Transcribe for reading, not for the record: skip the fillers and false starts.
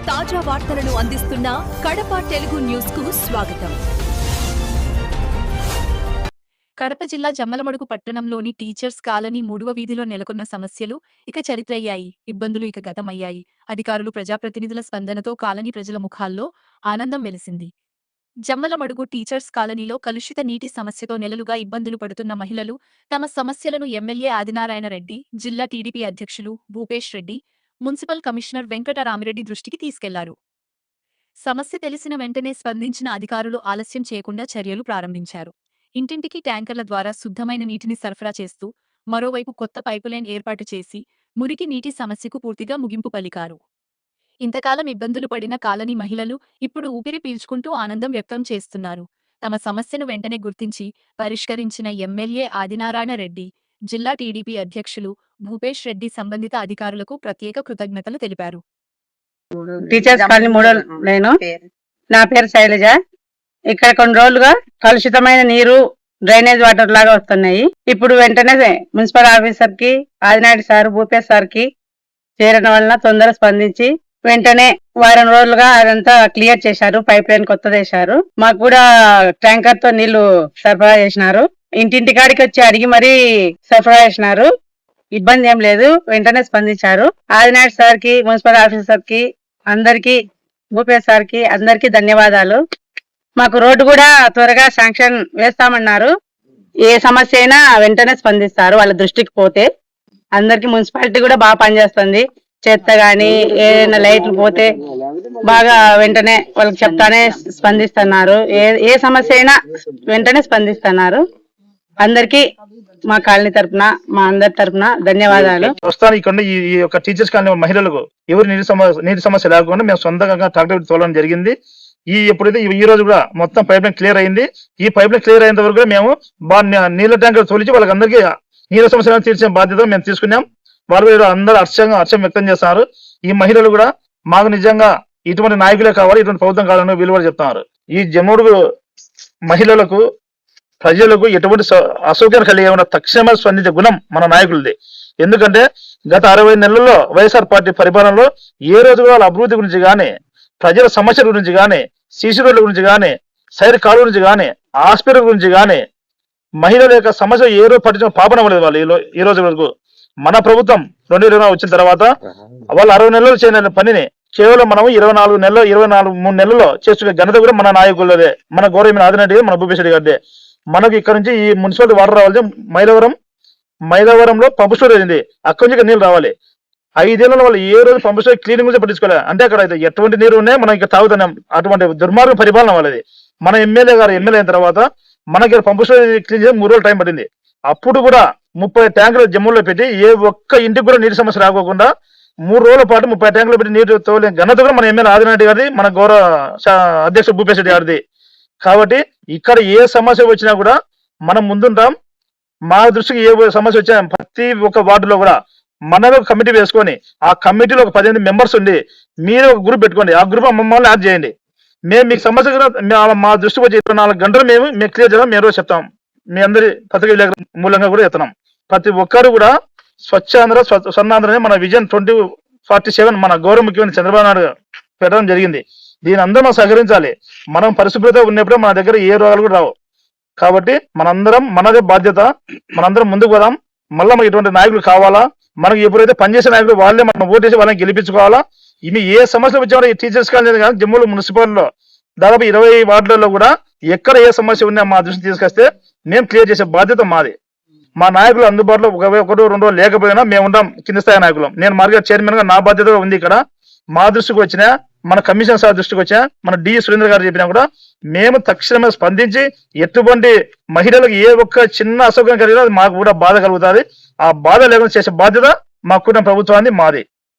తాజా వార్తలను అందిస్తున్న కడప తెలుగు న్యూస్ కు స్వాగతం. కడప జిల్లా జమ్మలమడుగు పట్టణంలోని టీచర్స్ కాలనీ 3వ వీధిలో నెలకొన్న సమస్యలు ఇక చరిత్రయ్యాయి. ఇబ్బందులు ఇక గతమయ్యాయి. అధికారులు, ప్రజాప్రతినిధుల స్పందనతో కాలనీ ప్రజల ముఖాల్లో ఆనందం వెలిసింది. జమ్మలమడుగు టీచర్స్ కాలనీలో కలుషిత నీటి సమస్యతో నెలలుగా ఇబ్బందులు పడుతున్న మహిళలు తమ సమస్యలను ఎమ్మెల్యే ఆదినారాయణ రెడ్డి, జిల్లా టీడీపీ అధ్యక్షులు భూపేష్ రెడ్డి, మున్సిపల్ కమిషనర్ వెంకటరామిరెడ్డి దృష్టికి తీసుకెళ్లారు. సమస్య తెలిసిన వెంటనే స్పందించిన అధికారులు ఆలస్యం చేయకుండా చర్యలు ప్రారంభించారు. ఇంటింటికి ట్యాంకర్ల ద్వారా శుద్ధమైన నీటిని సరఫరా చేస్తూ మరోవైపు కొత్త పైపులైన్ ఏర్పాటు చేసి మురికి నీటి సమస్యకు పూర్తిగా ముగింపు పలికారు. ఇంతకాలం ఇబ్బందులు పడిన కాలనీ మహిళలు ఇప్పుడు ఊపిరి పీల్చుకుంటూ ఆనందం వ్యక్తం చేస్తున్నారు. తమ సమస్యను వెంటనే గుర్తించి పరిష్కరించిన ఎమ్మెల్యే ఆదినారాయణ రెడ్డి, జిల్లా టీడీపీ అధ్యక్షులు భూపేష్ రెడ్డి సంబంధిత అధికారులకు ప్రత్యేక కృతజ్ఞతలు తెలిపారు. టీచర్స్ కాలనీ మూడో నేను నా పేరు శైలజ. ఇక్కడ కొన్ని రోజులుగా కలుషితమైన నీరు డ్రైనేజ్ వాటర్ లాగా వస్తున్నాయి. ఇప్పుడు వెంటనే మున్సిపల్ ఆఫీసర్ కి ఆదినాయుడు సార్, భూపేష్ సార్ కి చేరడం వలన తొందర స్పందించి వెంటనే వారం రోజులుగా అదంతా క్లియర్ చేశారు. పైప్ లైన్ కొత్తది వేశారు. మాకు కూడా ట్యాంకర్ తో నీళ్లు సరఫరా చేసినారు. ఇంటింటి కాడికి వచ్చి అడిగి మరీ సరఫరా చేసినారు. ఇబ్బంది ఏం లేదు, వెంటనే స్పందించారు. ఆదినాయుడు సార్ కి, మున్సిపల్ ఆఫీసర్ కి, అందరికి, భూపేష్ సార్ కి అందరికి ధన్యవాదాలు. మాకు రోడ్డు కూడా త్వరగా శాంక్షన్ వేస్తామన్నారు. ఏ సమస్య అయినా వెంటనే స్పందిస్తారు వాళ్ళ దృష్టికి పోతే. అందరికి మున్సిపాలిటీ కూడా బాగా పనిచేస్తుంది. చెత్త గాని ఏదైనా లైట్లు పోతే బాగా వెంటనే వాళ్ళకి చెప్తానే స్పందిస్తున్నారు. ఏ సమస్య అయినా వెంటనే స్పందిస్తున్నారు. అందరికి మా కాలనీ తరపున, మా అందరి తరపున ధన్యవాదాలు. ప్రస్తుతానికి ఇక్కడ ఈ యొక్క టీచర్స్ కాలనీ మహిళలకు ఎవరు నీటి సమస్య లేకుండా మేము సొంతంగా ట్రాక్టర్ తోలడం జరిగింది. ఎప్పుడైతే ఈ రోజు కూడా మొత్తం పైప్ లైన్ క్లియర్ అయింది. ఈ పైప్ లైన్ క్లియర్ అయినంత వరకు మేము నీళ్ళ ట్యాంకర్ తోలిచి వాళ్ళకి అందరికీ నీళ్ళ సమస్యలను తీర్చే బాధ్యత మేము తీసుకున్నాం. వాళ్ళు అందరూ హర్షం వ్యక్తం చేస్తున్నారు. ఈ మహిళలు కూడా మాకు నిజంగా ఇటువంటి నాయకులే కావాలి, ఇటువంటి ప్రభుత్వం కావాలని వీళ్ళు కూడా చెప్తున్నారు. ఈ జమ్మడుగు మహిళలకు, ప్రజలకు ఎటువంటి అసౌకర్యం కలిగే ఉన్న తక్షణమే స్పందించే గుణం మన నాయకులది. ఎందుకంటే గత 60 నెలల్లో వైఎస్ఆర్ పార్టీ పరిపాలనలో ఏ రోజు వాళ్ళ అభివృద్ధి గురించి కానీ, ప్రజల సమస్యల గురించి కానీ, సీసీ రోడ్ల గురించి కానీ, సైడ్ కాలువ గురించి కానీ, హాస్పిటల్ గురించి కానీ, మహిళల యొక్క సమస్య ఏ రోజు పట్టించిన పాపన అవ్వలేదు వాళ్ళు. ఈ రోజు వరకు మన ప్రభుత్వం 2020 వచ్చిన తర్వాత వాళ్ళు 60 నెలలు చేయని పనిని కేవలం మనం 23 నెలల్లో చేస్తున్న ఘనత కూడా మన నాయకులదే, మన గౌరవమైన ఆదినాయుడు, మన భూపేష్ రెడ్డి గారిదే. మనకి ఇక్కడ నుంచి ఈ మున్సిపాలిటీ వాటర్ రావాలి. మైలవరంలో పంపు స్టోరేజ్ ఉంది, అక్కడి నుంచి నీళ్ళు రావాలి. 5 ఏళ్లలో వాళ్ళు ఏ రోజు పంపు స్టోరేజ్ క్లీనింగ్ గురించి పట్టించుకోలేదు. అంటే అక్కడ అయితే ఎటువంటి నీరు ఉన్నాయి మనం ఇక్కడ తాగుతున్నాం. అటువంటి దుర్మార్గం పరిపాలన వాళ్ళది. మన ఎమ్మెల్యే అయిన తర్వాత మనకి పంపు స్టోరేజ్ క్లీన్ చేసి 3 రోజులు టైం పట్టింది. అప్పుడు కూడా 30 ట్యాంకులు జమ్ముల్లో పెట్టి ఏ ఒక్క ఇంటికి కూడా నీటి సమస్య రాకోకుండా 3 రోజుల పాటు 30 ట్యాంకులు పెట్టి నీరు తోలే ఘనత కూడా మన ఎమ్మెల్యే ఆదినాయుడు గారిది, మన గౌరవ అధ్యక్షుడు భూపేష్ రెడ్డి గారిది. కాబట్టి ఇక్కడ ఏ సమస్య వచ్చినా కూడా మనం ముందుంటాం. మా దృష్టికి ఏ సమస్య వచ్చినా ప్రతి ఒక్క వార్డులో కూడా మనమే ఒక కమిటీ వేసుకొని, ఆ కమిటీలో ఒక 18 మెంబర్స్ ఉండి మీరు ఒక గ్రూప్ పెట్టుకోండి. ఆ గ్రూప్ మమ్మల్ని యాడ్ చేయండి. మేము మీకు సమస్య మా దృష్టికి వచ్చి 24 గంటలు మేము క్లియర్ చేద్దాం. మేము రోజు చెప్తాం. మీ అందరి పత్రిక విలేకరుల మూలంగా కూడా చెప్తున్నాం. ప్రతి ఒక్కరు కూడా స్వచ్ఛాంధ్ర స్వర్ణాంధ్ర మన విజన్ 2047 మన గౌరవ ముఖ్యమంత్రి చంద్రబాబు నాయుడు పెట్టడం జరిగింది. దీని అందరూ మనం సహకరించాలి. మనం పరిశుభ్రత ఉన్నప్పుడే మన దగ్గర ఏ రోగాలు కూడా రావు. కాబట్టి మనందరం, మనదే బాధ్యత, మనందరం ముందుకు పోదాం. మళ్ళీ మనకి ఇటువంటి నాయకులు కావాలా? మనకి ఎప్పుడైతే పనిచేసే నాయకులు వాళ్ళే మనం ఓటేసి వాళ్ళని గెలిపించుకోవాలా. ఇవి ఏ సమస్యలు వచ్చామో ఈ టీచర్స్ కాలేజ్ కానీ జమ్మూలు మున్సిపాలిటీలో దాదాపు 20 వార్డులలో కూడా ఎక్కడ ఏ సమస్య ఉన్నా మా దృష్టి తీసుకొస్తే మేము క్లియర్ చేసే బాధ్యత మాది. మా నాయకులు అందుబాటులో 1-2 రోజులు లేకపోయినా మేము ఉంటాం. కింద స్థాయి నాయకులు, నేను మార్కెట్ చైర్మన్ గా నా బాధ్యత ఉంది. ఇక్కడ మా దృష్టికి వచ్చినా, మన కమిషన్ సార్ దృష్టికి వచ్చినా, మన డి సురేంద్ర గారు చెప్పినా కూడా మేము తక్షణమే స్పందించి ఎటువంటి మహిళలకు ఏ ఒక్క చిన్న అసౌకర్యం కలిగినా మాకు కూడా బాధ కలుగుతుంది. ఆ బాధ లేకుండా చేసే బాధ్యత మా కుటుంబ ప్రభుత్వాన్ని మాది.